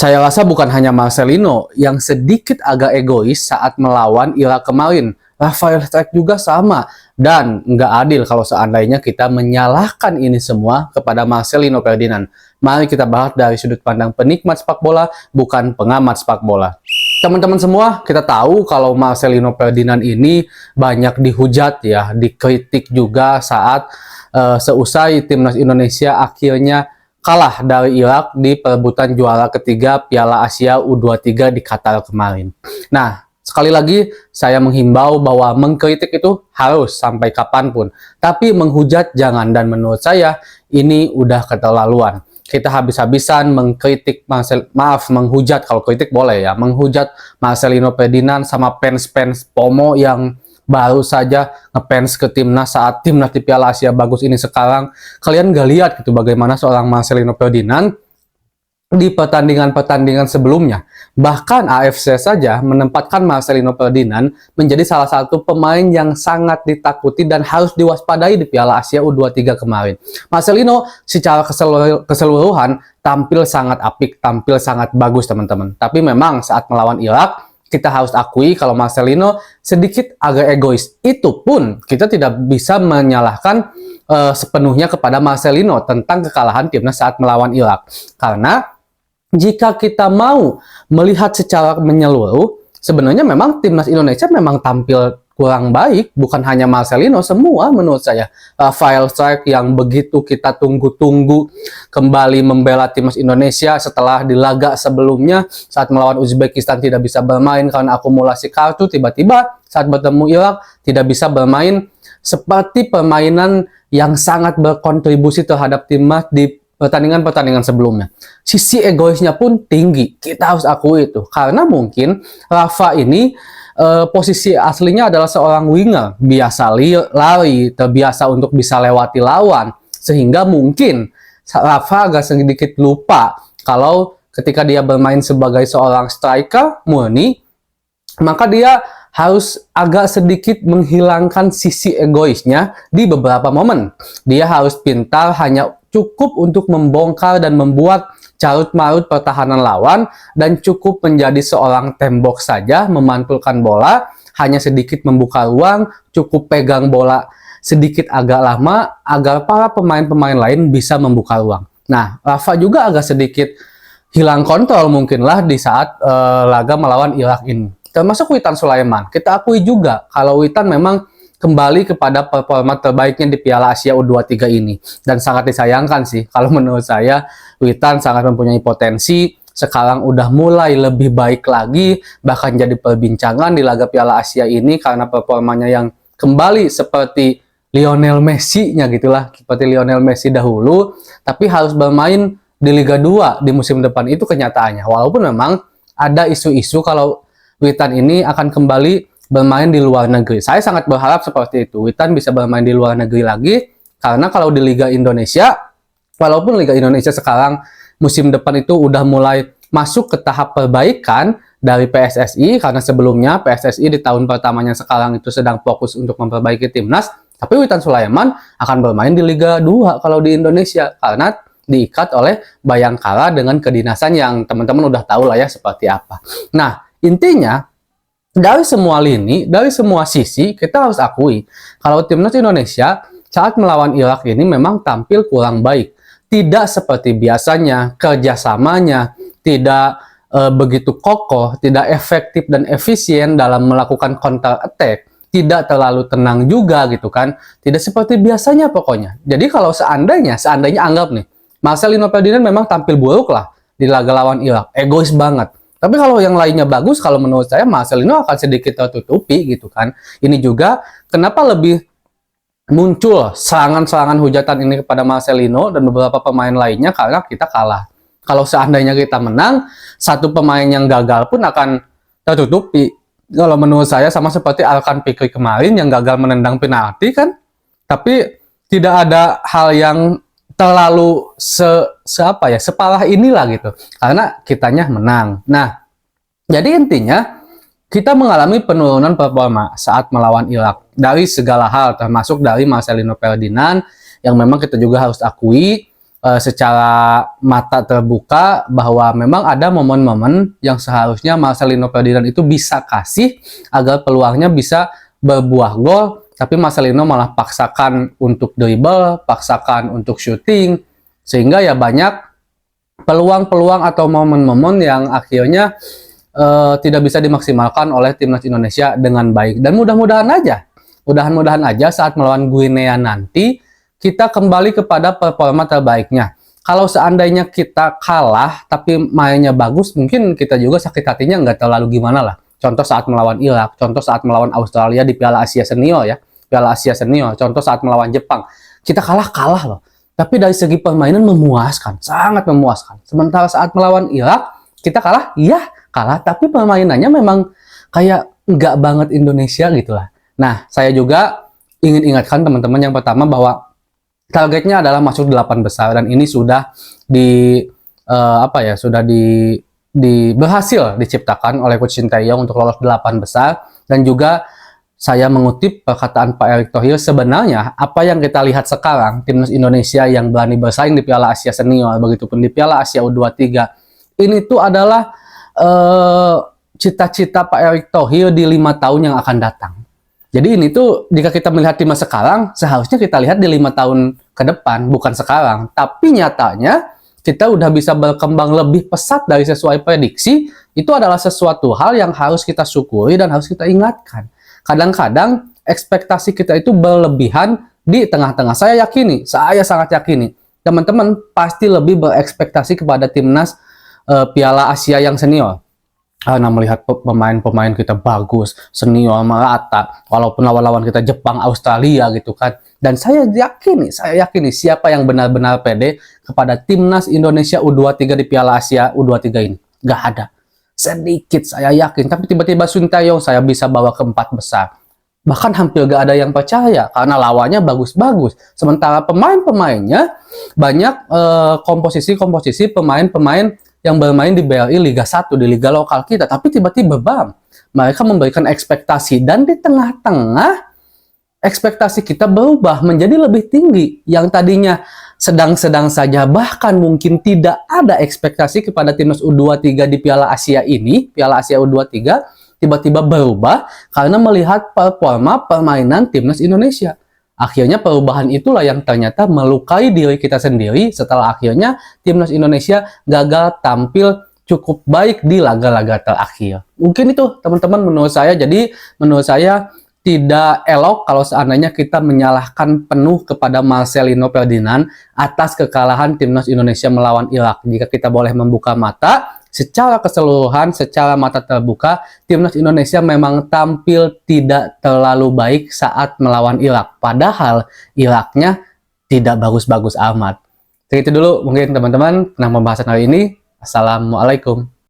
Saya rasa bukan hanya Marcelino yang sedikit agak egois saat melawan Irak kemarin. Rafael Struijk juga sama. Dan nggak adil kalau seandainya kita menyalahkan ini semua kepada Marcelino Ferdinand. Mari kita bahas dari sudut pandang penikmat sepak bola, bukan pengamat sepak bola. Teman-teman semua, kita tahu kalau Marcelino Ferdinand ini banyak dihujat ya, dikritik juga saat seusai timnas Indonesia akhirnya kalah dari Irak di perebutan juara ketiga Piala Asia U23 di Qatar kemarin. Nah, sekali lagi saya menghimbau bahwa mengkritik itu harus sampai kapanpun. Tapi menghujat jangan, dan menurut saya ini udah keterlaluan. Kita habis-habisan mengkritik menghujat, kalau kritik boleh ya, menghujat Marcelino Ferdinand sama fans-fans FOMO yang baru saja ngefans ke timnas saat timnas di Piala Asia bagus ini sekarang. Kalian gak lihat gitu bagaimana seorang Marcelino Ferdinand di pertandingan-pertandingan sebelumnya. Bahkan AFC saja menempatkan Marcelino Ferdinand menjadi salah satu pemain yang sangat ditakuti dan harus diwaspadai di Piala Asia U23 kemarin. Marcelino secara keseluruhan tampil sangat apik, tampil sangat bagus teman-teman. Tapi memang saat melawan Irak, kita harus akui kalau Marcelino sedikit agak egois. Itu pun kita tidak bisa menyalahkan sepenuhnya kepada Marcelino tentang kekalahan timnas saat melawan Irak. Karena jika kita mau melihat secara menyeluruh, sebenarnya memang timnas Indonesia memang tampil kurang baik, bukan hanya Marcelino, semua menurut saya. Rafael Struijk yang begitu kita tunggu-tunggu kembali membela timnas Indonesia setelah di laga sebelumnya saat melawan Uzbekistan tidak bisa bermain karena akumulasi kartu, tiba-tiba saat bertemu Irak tidak bisa bermain seperti permainan yang sangat berkontribusi terhadap timnas di pertandingan-pertandingan sebelumnya. Sisi egoisnya pun tinggi, kita harus akui itu. Karena mungkin Rafa ini posisi aslinya adalah seorang winger, biasa lari, terbiasa untuk bisa lewati lawan, sehingga mungkin Rafa agak sedikit lupa kalau ketika dia bermain sebagai seorang striker murni, maka dia harus agak sedikit menghilangkan sisi egoisnya di beberapa momen. Dia harus pintar, hanya cukup untuk membongkar dan membuat carut-marut pertahanan lawan, dan cukup menjadi seorang tembok saja, memantulkan bola, hanya sedikit membuka ruang, cukup pegang bola sedikit agak lama agar para pemain-pemain lain bisa membuka ruang. Nah, Rafa juga agak sedikit hilang kontrol mungkinlah di saat laga melawan Irak ini. Termasuk Witan Sulaiman. Kita akui juga kalau Witan memang kembali kepada performa terbaiknya di Piala Asia U23 ini. Dan sangat disayangkan sih, kalau menurut saya Witan sangat mempunyai potensi, sekarang udah mulai lebih baik lagi, bahkan jadi perbincangan di laga Piala Asia ini karena performanya yang kembali seperti Lionel Messi-nya gitulah, seperti Lionel Messi dahulu, tapi harus bermain di Liga 2 di musim depan, itu kenyataannya. Walaupun memang ada isu-isu kalau Witan ini akan kembali bermain di luar negeri. Saya sangat berharap seperti itu. Witan bisa bermain di luar negeri lagi, karena kalau di Liga Indonesia, walaupun Liga Indonesia sekarang musim depan itu udah mulai masuk ke tahap perbaikan dari PSSI, karena sebelumnya PSSI di tahun pertamanya sekarang itu sedang fokus untuk memperbaiki timnas, tapi Witan Sulaiman akan bermain di Liga 2 kalau di Indonesia, karena diikat oleh Bayangkara dengan kedinasan yang teman-teman udah tahu lah ya seperti apa. Nah, intinya dari semua lini, dari semua sisi, kita harus akui kalau timnas Indonesia saat melawan Irak ini memang tampil kurang baik. Tidak seperti biasanya, kerjasamanya tidak begitu kokoh, tidak efektif dan efisien dalam melakukan counter attack, tidak terlalu tenang juga gitu kan, tidak seperti biasanya pokoknya. Jadi kalau seandainya anggap nih, Marcelino Ferdinand memang tampil buruk lah di laga lawan Irak, egois banget. Tapi kalau yang lainnya bagus, kalau menurut saya Marcelino akan sedikit tertutupi gitu kan. Ini juga kenapa lebih muncul serangan-serangan hujatan ini kepada Marcelino dan beberapa pemain lainnya, karena kita kalah. Kalau seandainya kita menang, satu pemain yang gagal pun akan tertutupi. Kalau menurut saya sama seperti Alkan Fikri kemarin yang gagal menendang penalti kan. Tapi tidak ada hal yang terlalu separah inilah gitu, karena kitanya menang. Nah, jadi intinya kita mengalami penurunan performa saat melawan Irak dari segala hal, termasuk dari Marcelino Ferdinand yang memang kita juga harus akui secara mata terbuka bahwa memang ada momen-momen yang seharusnya Marcelino Ferdinand itu bisa kasih agar peluangnya bisa berbuah gol, tapi Marcelino malah paksakan untuk dribble, paksakan untuk shooting, sehingga ya banyak peluang-peluang atau momen-momen yang akhirnya tidak bisa dimaksimalkan oleh timnas Indonesia dengan baik. Dan mudah-mudahan aja saat melawan Guinea nanti kita kembali kepada performa terbaiknya. Kalau seandainya kita kalah tapi mainnya bagus, mungkin kita juga sakit hatinya nggak terlalu gimana lah. Contoh saat melawan Irak, contoh saat melawan Australia di Piala Asia Senior ya, Piala Asia Senior, contoh saat melawan Jepang. Kita kalah loh. Tapi dari segi permainan memuaskan, sangat memuaskan. Sementara saat melawan Irak, kita kalah, iya kalah, tapi permainannya memang kayak nggak banget Indonesia gitu lah. Nah, saya juga ingin ingatkan teman-teman yang pertama bahwa targetnya adalah masuk 8 besar dan ini sudah berhasil diciptakan oleh Coach Sinteyong untuk lolos 8 besar. Dan juga saya mengutip perkataan Pak Erick Thohir, sebenarnya apa yang kita lihat sekarang timnas Indonesia yang berani bersaing di Piala Asia Senior, begitupun di Piala Asia U23, ini tuh adalah cita-cita Pak Erick Thohir di 5 tahun yang akan datang. Jadi ini tuh jika kita melihat timnas sekarang, seharusnya kita lihat di 5 tahun ke depan, bukan sekarang. Tapi nyatanya kita udah bisa berkembang lebih pesat dari sesuai prediksi. Itu adalah sesuatu hal yang harus kita syukuri dan harus kita ingatkan. Kadang-kadang ekspektasi kita itu berlebihan di tengah-tengah. Saya sangat yakini, teman-teman pasti lebih berekspektasi kepada timnas Piala Asia yang senior. Karena melihat pemain-pemain kita bagus, senior, merata, walaupun lawan-lawan kita Jepang, Australia gitu kan. Dan saya yakini siapa yang benar-benar pede kepada timnas Indonesia U23 di Piala Asia U23 ini. Gak ada. Sedikit saya yakin, tapi tiba-tiba Sinteyong saya bisa bawa ke 4 besar. Bahkan hampir gak ada yang percaya, karena lawannya bagus-bagus. Sementara pemain-pemainnya banyak komposisi pemain-pemain yang bermain di BRI Liga 1, di Liga lokal kita, tapi tiba-tiba mereka memberikan ekspektasi, dan di tengah-tengah ekspektasi kita berubah menjadi lebih tinggi. Yang tadinya sedang-sedang saja, bahkan mungkin tidak ada ekspektasi kepada timnas U23 di Piala Asia ini, Piala Asia U23, tiba-tiba berubah karena melihat performa permainan timnas Indonesia. Akhirnya perubahan itulah yang ternyata melukai diri kita sendiri setelah akhirnya timnas Indonesia gagal tampil cukup baik di laga-laga terakhir. Mungkin itu teman-teman menurut saya. Jadi menurut saya tidak elok kalau seandainya kita menyalahkan penuh kepada Marcelino Ferdinand atas kekalahan timnas Indonesia melawan Irak. Jika kita boleh membuka mata, secara keseluruhan, secara mata terbuka, timnas Indonesia memang tampil tidak terlalu baik saat melawan Irak. Padahal Iraknya tidak bagus-bagus amat. Segitu dulu mungkin teman-teman tentang pembahasan hari ini. Assalamualaikum.